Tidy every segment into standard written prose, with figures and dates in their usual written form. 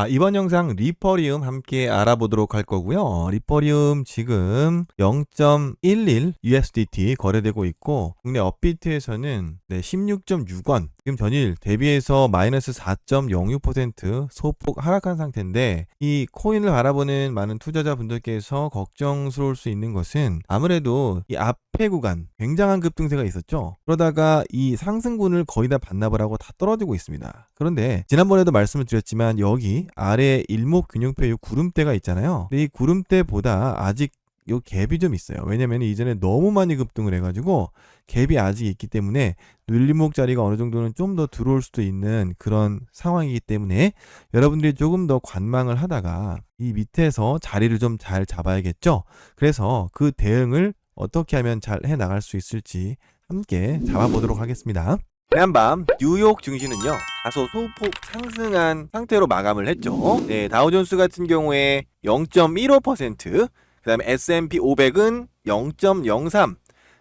이번 영상 리퍼리움 함께 알아보도록 할 거고요. 리퍼리움 지금 0.11 USDT 거래되고 있고 국내 업비트에서는 16.6원 지금 전일 대비해서 마이너스 4.06% 소폭 하락한 상태인데, 이 코인을 바라보는 많은 투자자분들께서 걱정스러울 수 있는 것은 아무래도 이 앞에 구간 굉장한 급등세가 있었죠. 그러다가 이 상승분을 거의 다 반납을 하고 다 떨어지고 있습니다. 그런데 지난번에도 말씀을 드렸지만 여기 아래 일목균형표 이 구름대가 있잖아요. 근데 이 구름대보다 아직 요 갭이 좀 있어요. 왜냐면 이전에 너무 많이 급등을 해가지고 갭이 아직 있기 때문에 눌림목자리가 어느 정도는 좀 더 들어올 수도 있는 그런 상황이기 때문에 여러분들이 조금 더 관망을 하다가 이 밑에서 자리를 좀 잘 잡아야겠죠. 그래서 그 대응을 어떻게 하면 잘 해나갈 수 있을지 함께 잡아보도록 하겠습니다. 지난밤 뉴욕 증시는요 다소 소폭 상승한 상태로 마감을 했죠. 다우존스 같은 경우에 0.15%, 그 다음에 S&P 500은 0.03%,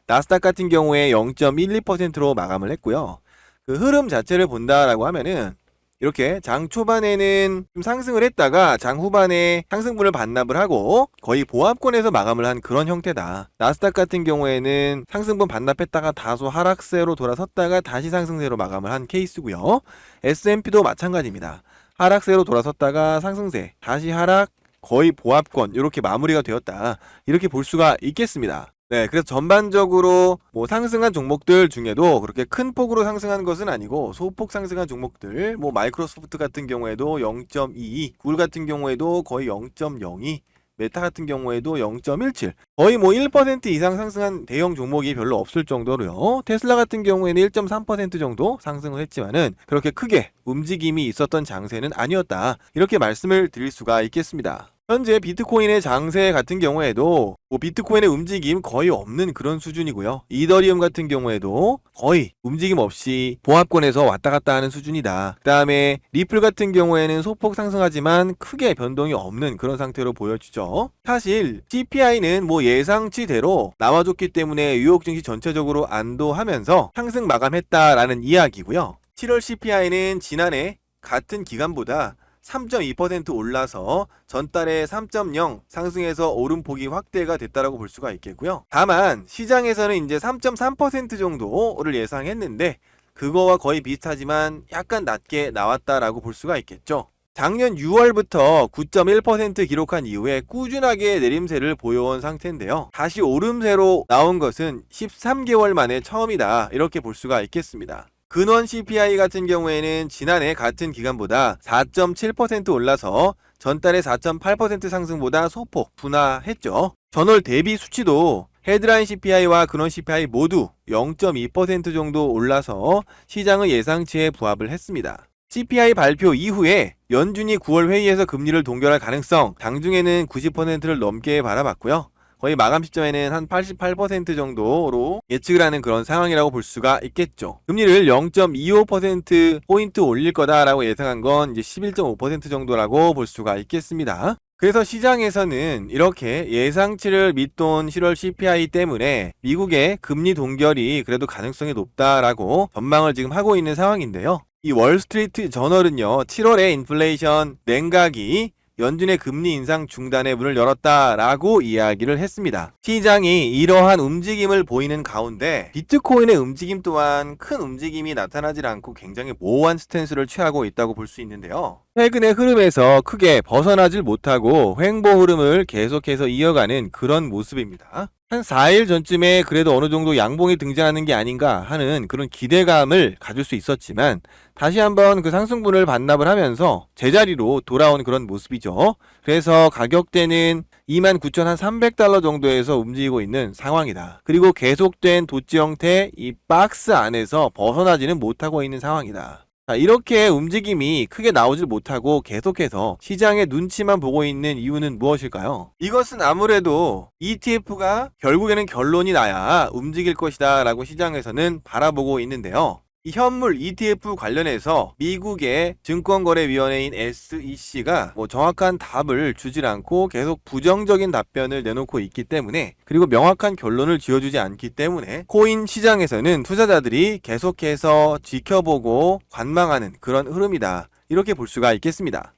나스닥 같은 경우에 0.12%로 마감을 했고요. 그 흐름 자체를 본다라고 하면은 이렇게 장 초반에는 좀 상승을 했다가 장 후반에 상승분을 반납을 하고 거의 보합권에서 마감을 한 그런 형태다. 나스닥 같은 경우에는 상승분 반납했다가 다소 하락세로 돌아섰다가 다시 상승세로 마감을 한 케이스고요. S&P도 마찬가지입니다. 하락세로 돌아섰다가 상승세, 다시 하락, 거의 보합권 이렇게 마무리가 되었다. 이렇게 볼 수가 있겠습니다. 그래서 전반적으로 뭐 상승한 종목들 중에도 그렇게 큰 폭으로 상승한 것은 아니고 소폭 상승한 종목들, 뭐 마이크로소프트 같은 경우에도 0.22, 구글 같은 경우에도 거의 0.02, 메타 같은 경우에도 0.17, 거의 뭐 1% 이상 상승한 대형 종목이 별로 없을 정도로요. 테슬라 같은 경우에는 1.3% 정도 상승을 했지만은 그렇게 크게 움직임이 있었던 장세는 아니었다. 이렇게 말씀을 드릴 수가 있겠습니다. 현재 비트코인의 장세 같은 경우에도 비트코인의 움직임 거의 없는 그런 수준이고요. 이더리움 같은 경우에도 거의 움직임 없이 보합권에서 왔다 갔다 하는 수준이다. 그 다음에 리플 같은 경우에는 소폭 상승하지만 크게 변동이 없는 그런 상태로 보여지죠. 사실 CPI는 뭐 예상치대로 나와줬기 때문에 뉴욕 증시 전체적으로 안도하면서 상승 마감했다라는 이야기고요. 7월 CPI는 지난해 같은 기간보다 3.2% 올라서 전달에 3.0 상승해서 오름폭이 확대가 됐다라고 볼 수가 있겠고요. 다만 시장에서는 이제 3.3% 정도를 예상했는데 그거와 거의 비슷하지만 약간 낮게 나왔다라고 볼 수가 있겠죠. 작년 6월부터 9.1% 기록한 이후에 꾸준하게 내림세를 보여온 상태인데요. 다시 오름세로 나온 것은 13개월 만에 처음이다, 이렇게 볼 수가 있겠습니다. 근원 CPI 같은 경우에는 지난해 같은 기간보다 4.7% 올라서 전달의 4.8% 상승보다 소폭 둔화했죠. 전월 대비 수치도 헤드라인 CPI와 근원 CPI 모두 0.2% 정도 올라서 시장의 예상치에 부합을 했습니다. CPI 발표 이후에 연준이 9월 회의에서 금리를 동결할 가능성 장중에는 90%를 넘게 바라봤고요. 거의 마감 시점에는 한 88% 정도로 예측을 하는 그런 상황이라고 볼 수가 있겠죠. 금리를 0.25%포인트 올릴 거다라고 예상한 건 이제 11.5% 정도라고 볼 수가 있겠습니다. 그래서 시장에서는 이렇게 예상치를 밑돈 7월 CPI 때문에 미국의 금리 동결이 그래도 가능성이 높다라고 전망을 지금 하고 있는 상황인데요. 이 월스트리트 저널은요, 7월에 인플레이션 냉각이 연준의 금리 인상 중단의 문을 열었다라고 이야기를 했습니다. 시장이 이러한 움직임을 보이는 가운데 비트코인의 움직임 또한 큰 움직임이 나타나질 않고 굉장히 모호한 스탠스를 취하고 있다고 볼 수 있는데요. 최근의 흐름에서 크게 벗어나질 못하고 횡보 흐름을 계속해서 이어가는 그런 모습입니다. 한 4일 전쯤에 그래도 어느 정도 양봉이 등장하는 게 아닌가 하는 그런 기대감을 가질 수 있었지만 다시 한번 그 상승분을 반납을 하면서 제자리로 돌아온 그런 모습이죠. 그래서 가격대는 29,300달러 정도에서 움직이고 있는 상황이다. 그리고 계속된 도치 형태 이 박스 안에서 벗어나지는 못하고 있는 상황이다. 이렇게 움직임이 크게 나오질 못하고 계속해서 시장의 눈치만 보고 있는 이유는 무엇일까요? 이것은 아무래도 ETF가 결국에는 결론이 나야 움직일 것이다 라고 시장에서는 바라보고 있는데요. 이 현물 ETF 관련해서 미국의 증권거래위원회인 SEC가 정확한 답을 주질 않고 계속 부정적인 답변을 내놓고 있기 때문에, 그리고 명확한 결론을 지어주지 않기 때문에 코인 시장에서는 투자자들이 계속해서 지켜보고 관망하는 그런 흐름이다, 이렇게 볼 수가 있겠습니다.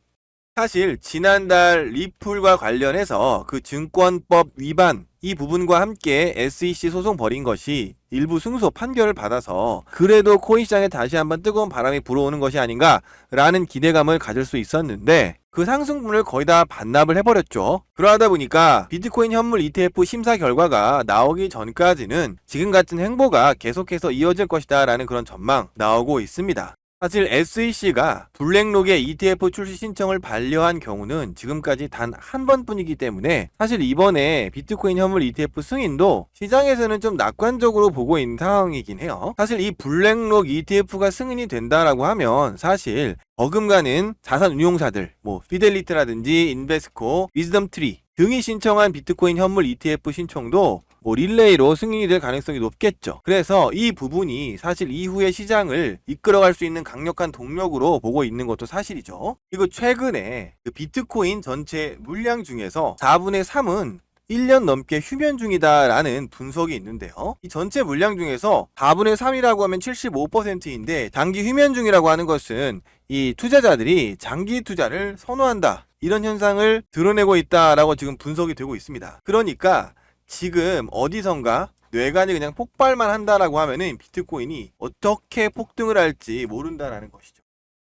사실 지난달 리플과 관련해서 그 증권법 위반 이 부분과 함께 SEC 소송 벌인 것이 일부 승소 판결을 받아서 그래도 코인 시장에 다시 한번 뜨거운 바람이 불어오는 것이 아닌가라는 기대감을 가질 수 있었는데 그 상승분을 거의 다 반납을 해버렸죠. 그러다 보니까 비트코인 현물 ETF 심사 결과가 나오기 전까지는 지금 같은 행보가 계속해서 이어질 것이다 라는 그런 전망 나오고 있습니다. 사실 SEC가 블랙록의 ETF 출시 신청을 반려한 경우는 지금까지 단 한 번뿐이기 때문에 사실 이번에 비트코인 현물 ETF 승인도 시장에서는 좀 낙관적으로 보고 있는 상황이긴 해요. 사실 이 블랙록 ETF가 승인이 된다라고 하면 사실 버금가는 자산 운용사들 피델리티라든지 인베스코, 위즈덤트리 등이 신청한 비트코인 현물 ETF 신청도 릴레이로 승인이 될 가능성이 높겠죠. 그래서 이 부분이 사실 이후의 시장을 이끌어갈 수 있는 강력한 동력으로 보고 있는 것도 사실이죠. 그리고 최근에 그 비트코인 전체 물량 중에서 4분의 3은 1년 넘게 휴면 중이다라는 분석이 있는데요. 이 전체 물량 중에서 4분의 3이라고 하면 75%인데 장기 휴면 중이라고 하는 것은 이 투자자들이 장기 투자를 선호한다. 이런 현상을 드러내고 있다라고 지금 분석이 되고 있습니다. 그러니까 지금 어디선가 뇌관이 그냥 폭발만 한다라고 하면은 비트코인이 어떻게 폭등을 할지 모른다라는 것이죠.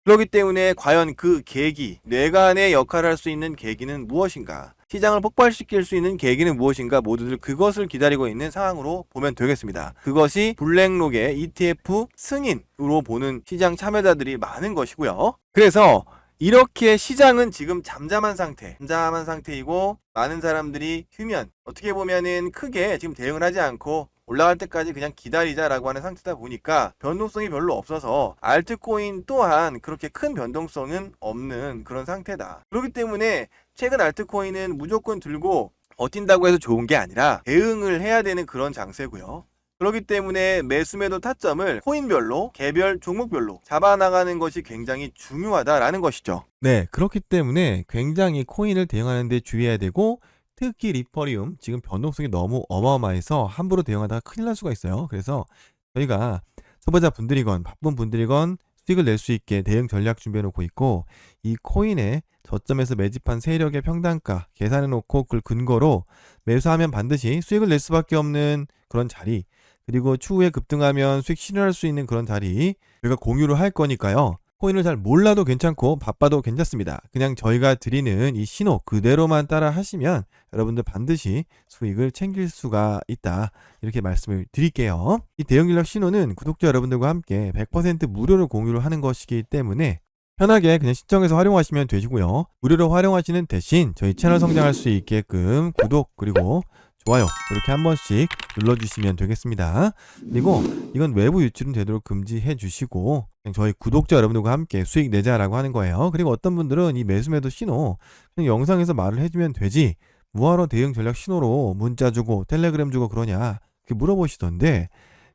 그렇기 때문에 과연 그 계기, 뇌관의 역할을 할 수 있는 계기는 무엇인가? 시장을 폭발시킬 수 있는 계기는 무엇인가? 모두들 그것을 기다리고 있는 상황으로 보면 되겠습니다. 그것이 블랙록의 ETF 승인으로 보는 시장 참여자들이 많은 것이고요. 그래서 이렇게 시장은 지금 잠잠한 상태이고 많은 사람들이 휴면, 어떻게 보면은 크게 지금 대응을 하지 않고 올라갈 때까지 그냥 기다리자라고 하는 상태다 보니까 변동성이 별로 없어서 알트코인 또한 그렇게 큰 변동성은 없는 그런 상태다. 그렇기 때문에 최근 알트코인은 무조건 들고 버틴다고 해서 좋은 게 아니라 대응을 해야 되는 그런 장세고요. 그렇기 때문에 매수매도 타점을 코인별로, 개별 종목별로 잡아나가는 것이 굉장히 중요하다라는 것이죠. 네, 그렇기 때문에 굉장히 코인을 대응하는 데 주의해야 되고 특히 리퍼리움 지금 변동성이 너무 어마어마해서 함부로 대응하다가 큰일 날 수가 있어요. 그래서 저희가 초보자 분들이건 바쁜 분들이건 수익을 낼 수 있게 대응 전략 준비해 놓고 있고 이 코인의 저점에서 매집한 세력의 평단가 계산해 놓고 그걸 근거로 매수하면 반드시 수익을 낼 수밖에 없는 그런 자리, 그리고 추후에 급등하면 수익 실현할 수 있는 그런 자리 저희가 공유를 할 거니까요. 코인을 잘 몰라도 괜찮고 바빠도 괜찮습니다. 그냥 저희가 드리는 이 신호 그대로만 따라 하시면 여러분들 반드시 수익을 챙길 수가 있다. 이렇게 말씀을 드릴게요. 이 대응 전략 신호는 구독자 여러분들과 함께 100% 무료로 공유를 하는 것이기 때문에 편하게 그냥 신청해서 활용하시면 되시고요. 무료로 활용하시는 대신 저희 채널 성장할 수 있게끔 구독 그리고 좋아요 이렇게 한 번씩 눌러주시면 되겠습니다. 그리고 이건 외부 유출은 되도록 금지해 주시고 그냥 저희 구독자 여러분들과 함께 수익 내자라고 하는 거예요. 그리고 어떤 분들은 이 매수매도 신호 그냥 영상에서 말을 해주면 되지 뭐하러 대응 전략 신호로 문자 주고 텔레그램 주고 그러냐 이렇게 물어보시던데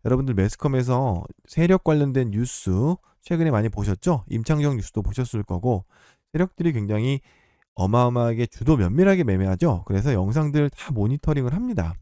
여러분들 매스컴에서 세력 관련된 뉴스 최근에 많이 보셨죠? 임창정 뉴스도 보셨을 거고 세력들이 굉장히 어마어마하게 주도 면밀하게 매매하죠. 그래서 영상들 다 모니터링을 합니다.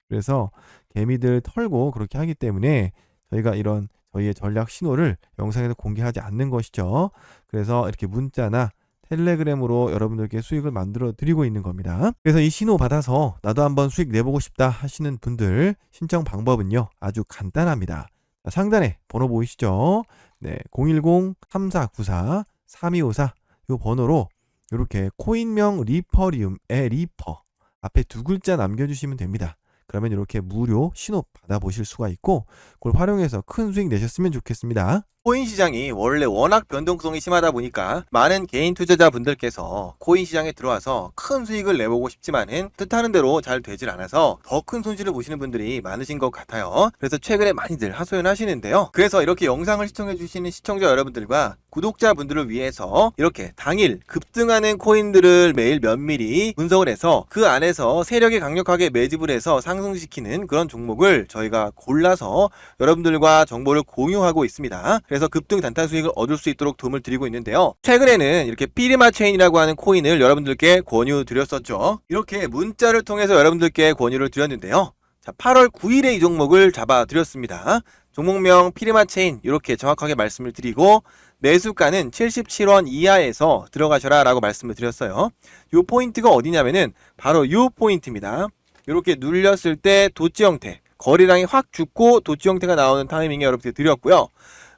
그래서 개미들 털고 그렇게 하기 때문에 저희가 이런 저희의 전략 신호를 영상에서 공개하지 않는 것이죠. 그래서 이렇게 문자나 텔레그램으로 여러분들께 수익을 만들어 드리고 있는 겁니다. 그래서 이 신호 받아서 나도 한번 수익 내보고 싶다 하시는 분들 신청 방법은요 아주 간단합니다. 상단에 번호 보이시죠? 네, 010-3494-3254 이 번호로 이렇게 코인명 리퍼리움의 리퍼 앞에 두 글자 남겨주시면 됩니다. 그러면 이렇게 무료 신호 받아보실 수가 있고 그걸 활용해서 큰 수익 내셨으면 좋겠습니다. 코인 시장이 원래 워낙 변동성이 심하다 보니까 많은 개인 투자자분들께서 코인 시장에 들어와서 큰 수익을 내보고 싶지만은 뜻하는 대로 잘 되질 않아서 더 큰 손실을 보시는 분들이 많으신 것 같아요. 그래서 최근에 많이들 하소연하시는데요. 그래서 이렇게 영상을 시청해 주시는 시청자 여러분들과 구독자분들을 위해서 이렇게 당일 급등하는 코인들을 매일 면밀히 분석을 해서 그 안에서 세력이 강력하게 매집을 해서 상승시키는 그런 종목을 저희가 골라서 여러분들과 정보를 공유하고 있습니다. 그래서 급등 단타 수익을 얻을 수 있도록 도움을 드리고 있는데요. 최근에는 이렇게 피리마 체인이라고 하는 코인을 여러분들께 권유 드렸었죠. 이렇게 문자를 통해서 여러분들께 권유를 드렸는데요. 자, 8월 9일에 이 종목을 잡아 드렸습니다. 종목명 피르마체인 이렇게 정확하게 말씀을 드리고 매수가는 77원 이하에서 들어가셔라 라고 말씀을 드렸어요. 요 포인트가 어디냐면은 바로 요 포인트입니다. 이렇게 눌렸을 때 도치 형태, 거래량이 확 죽고 도치 형태가 나오는 타이밍에 여러분들 드렸고요.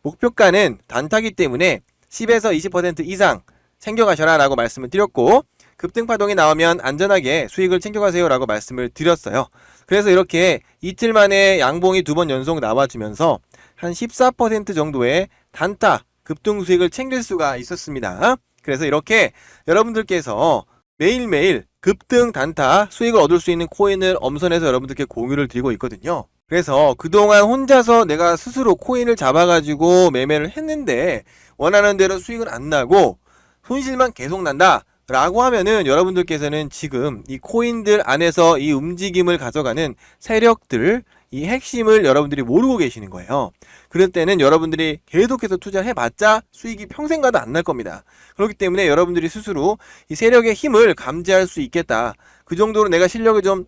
목표가는 단타기 때문에 10에서 20% 이상 챙겨가셔라 라고 말씀을 드렸고, 급등파동이 나오면 안전하게 수익을 챙겨가세요 라고 말씀을 드렸어요. 그래서 이렇게 이틀 만에 양봉이 2번 연속 나와주면서 한 14% 정도의 단타 급등 수익을 챙길 수가 있었습니다. 그래서 이렇게 여러분들께서 매일매일 급등 단타 수익을 얻을 수 있는 코인을 엄선해서 여러분들께 공유를 드리고 있거든요. 그래서 그동안 혼자서 내가 스스로 코인을 잡아가지고 매매를 했는데 원하는 대로 수익은 안 나고 손실만 계속 난다 라고 하면은 여러분들께서는 지금 이 코인들 안에서 이 움직임을 가져가는 세력들, 이 핵심을 여러분들이 모르고 계시는 거예요. 그럴 때는 여러분들이 계속해서 투자를 해봤자 수익이 평생 가도 안 날 겁니다. 그렇기 때문에 여러분들이 스스로 이 세력의 힘을 감지할 수 있겠다, 그 정도로 내가 실력이 좀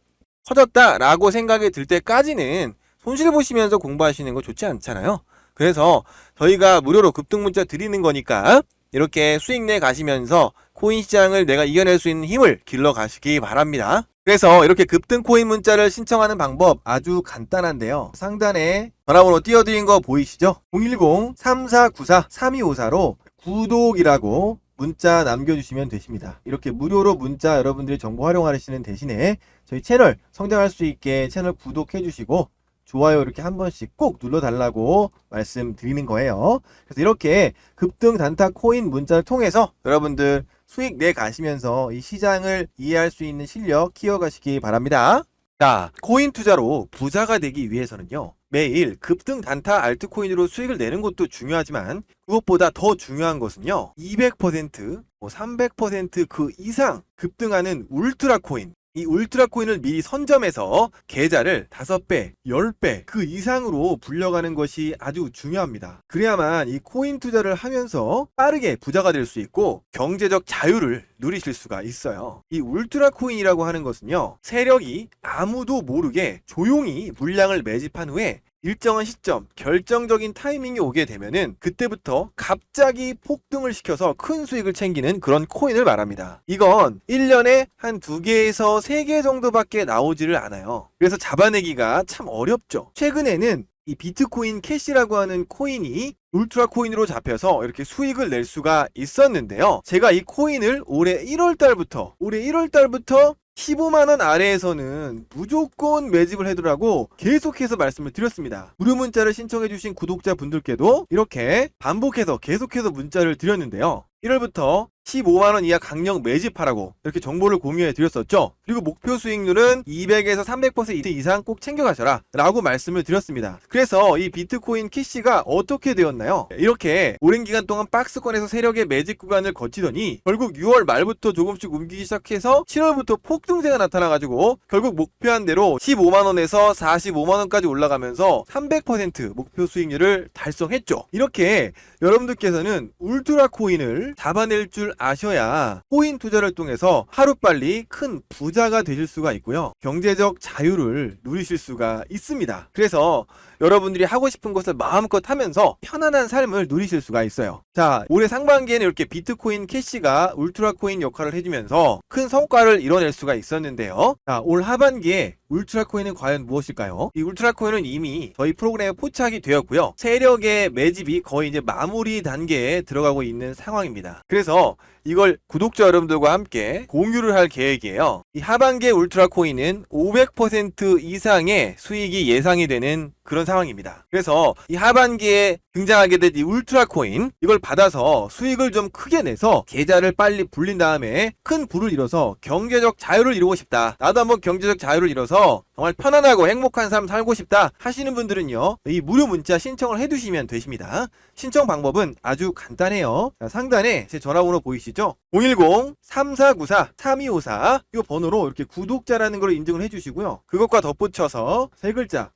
커졌다 라고 생각이 들 때까지는 손실 보시면서 공부하시는 거 좋지 않잖아요. 그래서 저희가 무료로 급등 문자 드리는 거니까 이렇게 수익 내 가시면서 코인 시장을 내가 이겨낼 수 있는 힘을 길러 가시기 바랍니다. 그래서 이렇게 급등 코인 문자를 신청하는 방법 아주 간단한데요. 상단에 전화번호 띄워드린 거 보이시죠? 010-3494-3254로 구독이라고 문자 남겨주시면 되십니다. 이렇게 무료로 문자 여러분들이 정보 활용하시는 대신에 저희 채널 성장할 수 있게 채널 구독해 주시고 좋아요 이렇게 한 번씩 꼭 눌러달라고 말씀드리는 거예요. 그래서 이렇게 급등 단타 코인 문자를 통해서 여러분들 수익 내 가시면서 이 시장을 이해할 수 있는 실력 키워가시기 바랍니다. 자, 코인 투자로 부자가 되기 위해서는요, 매일 급등 단타 알트코인으로 수익을 내는 것도 중요하지만 그것보다 더 중요한 것은요, 200%, 300% 이상 급등하는 울트라 코인, 이 울트라 코인을 미리 선점해서 계좌를 5배, 10배 그 이상으로 불려가는 것이 아주 중요합니다. 그래야만 이 코인 투자를 하면서 빠르게 부자가 될 수 있고 경제적 자유를 누리실 수가 있어요. 이 울트라 코인이라고 하는 것은요, 세력이 아무도 모르게 조용히 물량을 매집한 후에 일정한 시점, 결정적인 타이밍이 오게 되면은 그때부터 갑자기 폭등을 시켜서 큰 수익을 챙기는 그런 코인을 말합니다. 이건 1년에 한 2개에서 3개 정도밖에 나오지를 않아요. 그래서 잡아내기가 참 어렵죠. 최근에는 이 비트코인 캐시라고 하는 코인이 울트라 코인으로 잡혀서 이렇게 수익을 낼 수가 있었는데요. 제가 이 코인을 올해 1월달부터 15만원 아래에서는 무조건 매집을 해두라고 계속해서 말씀을 드렸습니다. 무료 문자를 신청해주신 구독자분들께도 이렇게 반복해서 계속해서 문자를 드렸는데요. 1월부터 15만원 이하 강력 매집하라고 이렇게 정보를 공유해 드렸었죠. 그리고 목표 수익률은 200에서 300% 이상 꼭 챙겨가셔라 라고 말씀을 드렸습니다. 그래서 이 비트코인 캐시가 어떻게 되었나요? 이렇게 오랜 기간 동안 박스권에서 세력의 매집 구간을 거치더니 결국 6월 말부터 조금씩 움직이기 시작해서 7월부터 폭등세가 나타나가지고 결국 목표한 대로 15만원에서 45만원까지 올라가면서 300% 목표 수익률을 달성했죠. 이렇게 여러분들께서는 울트라 코인을 잡아낼 줄 아셔야 코인 투자를 통해서 하루빨리 큰 부자가 되실 수가 있고요, 경제적 자유를 누리실 수가 있습니다. 그래서 여러분들이 하고 싶은 것을 마음껏 하면서 편안한 삶을 누리실 수가 있어요. 자, 올해 상반기에는 이렇게 비트코인 캐시가 울트라 코인 역할을 해주면서 큰 성과를 이뤄낼 수가 있었는데요. 자, 올 하반기에 울트라 코인은 과연 무엇일까요? 이 울트라 코인은 이미 저희 프로그램에 포착이 되었고요, 세력의 매집이 거의 이제 마무리 단계에 들어가고 있는 상황입니다. 그래서 이걸 구독자 여러분들과 함께 공유를 할 계획이에요. 이 하반기의 울트라 코인은 500% 이상의 수익이 예상이 되는 그런 상황입니다. 그래서 이 하반기에 등장하게 된 이 울트라 코인, 이걸 받아서 수익을 좀 크게 내서 계좌를 빨리 불린 다음에 큰 부를 이뤄서 경제적 자유를 이루고 싶다, 나도 한번 경제적 자유를 이뤄서 정말 편안하고 행복한 삶 살고 싶다 하시는 분들은요, 이 무료 문자 신청을 해두시면 되십니다. 신청 방법은 아주 간단해요. 자, 상단에 제 전화번호 보이시죠? 010-3494-3254 이 번호로 이렇게 구독자라는 걸 인증을 해주시고요. 그것과 덧붙여서 세 글자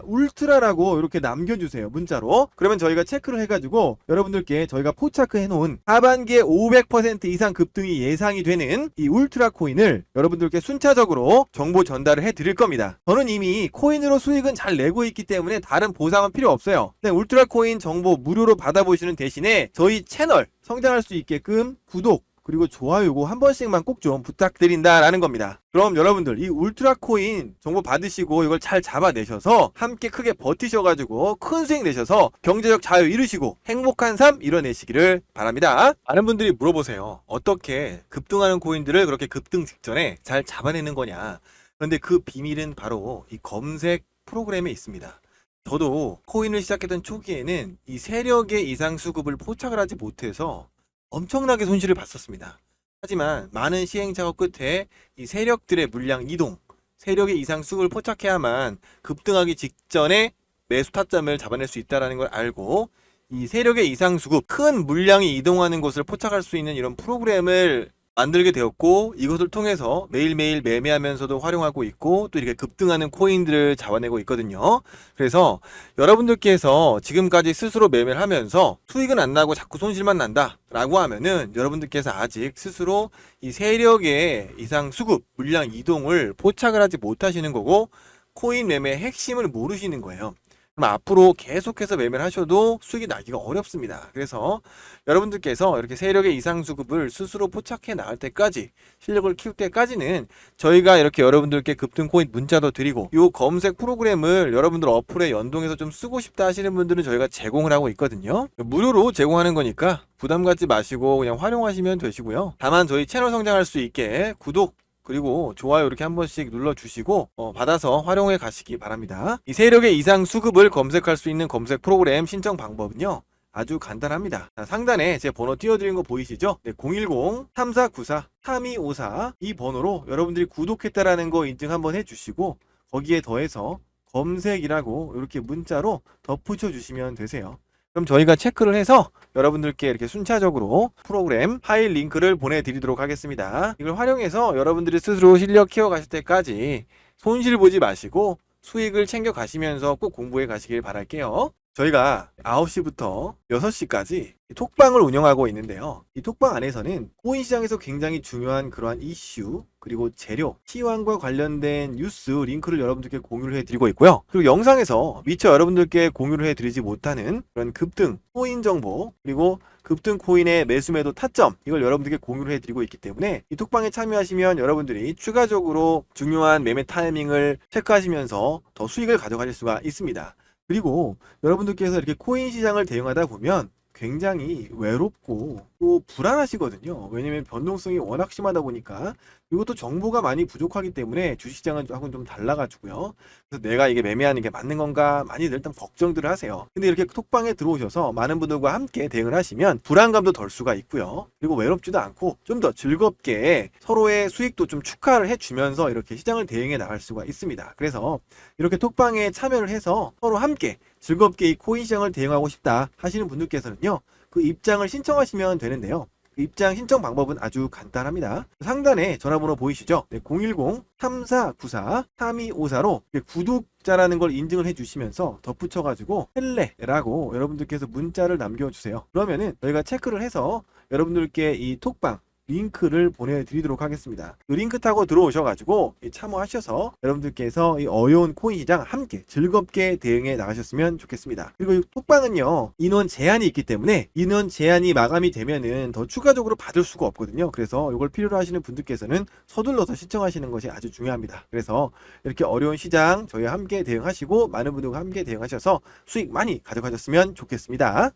울트라라고 이렇게 남겨주세요. 문자로. 그러면 저희가 체크를 해가지고 여러분들께 저희가 포착해 놓은 하반기에 500% 이상 급등이 예상이 되는 이 울트라 코인을 여러분들께 순차적으로 정보 전달을 해드릴 겁니다. 저는 이미 코인으로 수익은 잘 내고 있기 때문에 다른 보상은 필요 없어요. 그냥 울트라 코인 정보 무료로 받아보시는 대신에 저희 채널 성장할 수 있게끔 구독 그리고 좋아요 요거 한 번씩만 꼭 좀 부탁드린다라는 겁니다. 그럼 여러분들 이 울트라 코인 정보 받으시고 이걸 잘 잡아내셔서 함께 크게 버티셔가지고 큰 수익 내셔서 경제적 자유 이루시고 행복한 삶 이뤄내시기를 바랍니다. 많은 분들이 물어보세요. 어떻게 급등하는 코인들을 그렇게 급등 직전에 잘 잡아내는 거냐. 그런데 그 비밀은 바로 이 검색 프로그램에 있습니다. 저도 코인을 시작했던 초기에는 이 세력의 이상 수급을 포착을 하지 못해서 엄청나게 손실을 봤었습니다. 하지만 많은 시행 작업 끝에 이 세력들의 물량 이동, 세력의 이상 수급을 포착해야만 급등하기 직전에 매수 타점을 잡아낼 수 있다는 걸 알고 이 세력의 이상 수급, 큰 물량이 이동하는 곳을 포착할 수 있는 이런 프로그램을 만들게 되었고 이것을 통해서 매일매일 매매하면서도 활용하고 있고 또 이렇게 급등하는 코인들을 잡아내고 있거든요. 그래서 여러분들께서 지금까지 스스로 매매를 하면서 수익은 안 나고 자꾸 손실만 난다 라고 하면은 여러분들께서 아직 스스로 이 세력의 이상 수급, 물량 이동을 포착을 하지 못하시는 거고 코인 매매의 핵심을 모르시는 거예요. 그럼 앞으로 계속해서 매매를 하셔도 수익이 나기가 어렵습니다. 그래서 여러분들께서 이렇게 세력의 이상 수급을 스스로 포착해 나갈 때까지 실력을 키울 때까지는 저희가 이렇게 여러분들께 급등 코인 문자도 드리고 이 검색 프로그램을 여러분들 어플에 연동해서 좀 쓰고 싶다 하시는 분들은 저희가 제공을 하고 있거든요. 무료로 제공하는 거니까 부담 갖지 마시고 그냥 활용하시면 되시고요. 다만 저희 채널 성장할 수 있게 구독 그리고 좋아요 이렇게 한 번씩 눌러주시고 받아서 활용해 가시기 바랍니다. 이 세력의 이상 수급을 검색할 수 있는 검색 프로그램 신청 방법은요 아주 간단합니다. 자, 상단에 제 번호 띄워드린 거 보이시죠? 네, 010-3494-3254 이 번호로 여러분들이 구독했다라는 거 인증 한번 해주시고 거기에 더해서 검색이라고 이렇게 문자로 덧붙여 주시면 되세요. 그럼 저희가 체크를 해서 여러분들께 이렇게 순차적으로 프로그램 파일 링크를 보내드리도록 하겠습니다. 이걸 활용해서 여러분들이 스스로 실력 키워가실 때까지 손실 보지 마시고 수익을 챙겨 가시면서 꼭 공부해 가시길 바랄게요. 저희가 9시부터 6시까지 톡방을 운영하고 있는데요. 이 톡방 안에서는 코인 시장에서 굉장히 중요한 그러한 이슈 그리고 재료, T1과 관련된 뉴스 링크를 여러분들께 공유를 해드리고 있고요. 그리고 영상에서 미처 여러분들께 공유를 해드리지 못하는 그런 급등 코인 정보 그리고 급등 코인의 매수 매도 타점 이걸 여러분들께 공유를 해드리고 있기 때문에 이 톡방에 참여하시면 여러분들이 추가적으로 중요한 매매 타이밍을 체크하시면서 더 수익을 가져가실 수가 있습니다. 그리고 여러분들께서 이렇게 코인 시장을 대응하다 보면 굉장히 외롭고 또 불안하시거든요. 왜냐면 변동성이 워낙 심하다 보니까 이것도 정보가 많이 부족하기 때문에 주식시장은 하고는 좀 달라가지고요. 그래서 내가 이게 매매하는 게 맞는 건가 많이들 일단 걱정들을 하세요. 근데 이렇게 톡방에 들어오셔서 많은 분들과 함께 대응을 하시면 불안감도 덜 수가 있고요. 그리고 외롭지도 않고 좀 더 즐겁게 서로의 수익도 좀 축하를 해주면서 이렇게 시장을 대응해 나갈 수가 있습니다. 그래서 이렇게 톡방에 참여를 해서 서로 함께 즐겁게 이 코인 시장을 대응하고 싶다 하시는 분들께서는요. 그 입장을 신청하시면 되는데요. 그 입장 신청 방법은 아주 간단합니다. 상단에 전화번호 보이시죠? 네, 010-3494-3254로 구독자라는 걸 인증을 해주시면서 덧붙여가지고 헬레라고 여러분들께서 문자를 남겨주세요. 그러면은 저희가 체크를 해서 여러분들께 이 톡방 링크를 보내드리도록 하겠습니다. 그 링크 타고 들어오셔가지고 참여하셔서 여러분들께서 이 어려운 코인 시장 함께 즐겁게 대응해 나가셨으면 좋겠습니다. 그리고 이 톡방은요 인원 제한이 있기 때문에 인원 제한이 마감이 되면은 더 추가적으로 받을 수가 없거든요. 그래서 이걸 필요로 하시는 분들께서는 서둘러서 신청하시는 것이 아주 중요합니다. 그래서 이렇게 어려운 시장 저희와 함께 대응하시고 많은 분들과 함께 대응하셔서 수익 많이 가져가셨으면 좋겠습니다.